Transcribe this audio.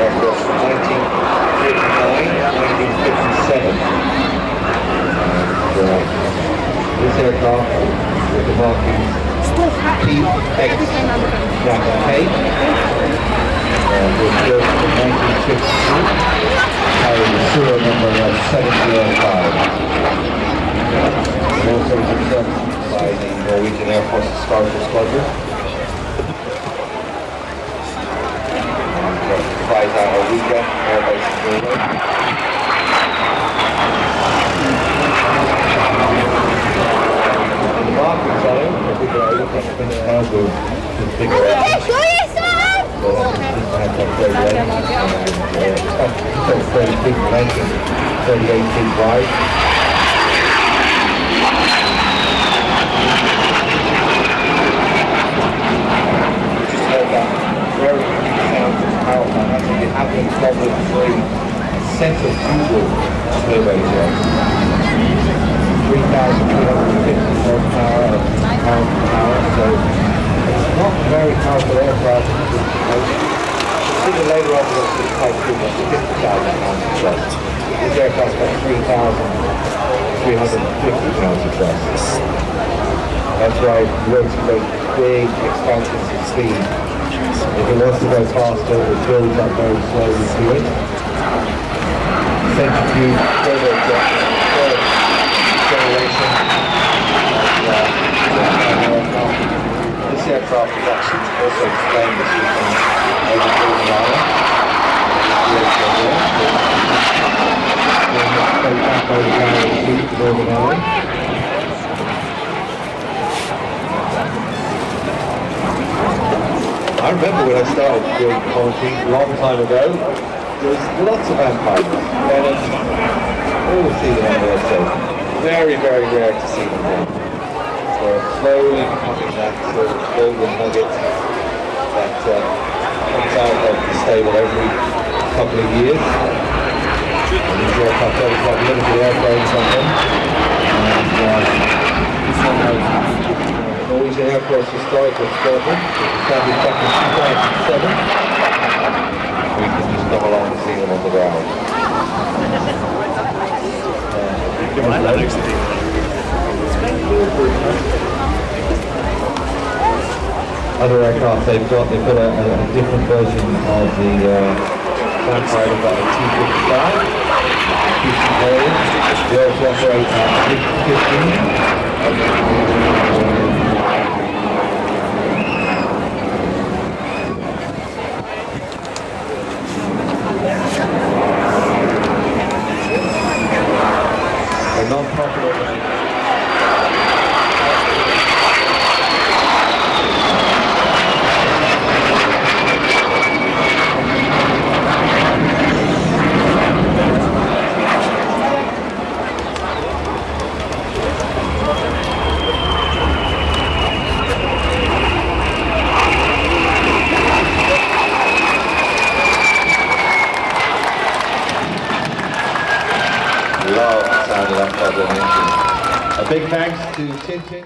aircraft from 1949 to 1957. This aircraft with the markings PX Bravo K was built in 1952, carrying the serial number of 7005. It also was serviced by the Norwegian Air Force's SQUADRON. Flies out NORWEGIAN, air base in Norway. And the markings on it, if we go over, we'll figure out. So that's just 30 feet in length and 38 feet wide. Just heard that very sound of power plant. That's the Havilland Level 3 centrifugal turbojet. 3,350 horsepower and pound per hour, so it's not a very powerful aircraft. Consider later on we'll see quite good at 50,000 pounds of thrust. This aircraft's got 3,350 pounds of thrust. That's why it works with those big expansions of speed. If it wants to go faster, it builds up very slowly to it. Centrifuge turbojet, third generation. This aircraft is actually also explained this weekend over Northern Ireland. I remember when I started doing quarantine a long time ago, there was lots of vampires, and always see them on there, so very, very rare to see them there. They're slowly becoming that sort of golden nugget that comes out of the stable every couple of years. And these aircraft always have limited airframes on them. And this one has Norwegian Air Force historical squadron, established back in 2007. We can just come along and see them on the ground. Other aircraft they've got a different version of the Vampire. They've got a T-55, they also operate at 15. They're non-profit organizations. Love the sound of that engine. A big thanks to Tintin.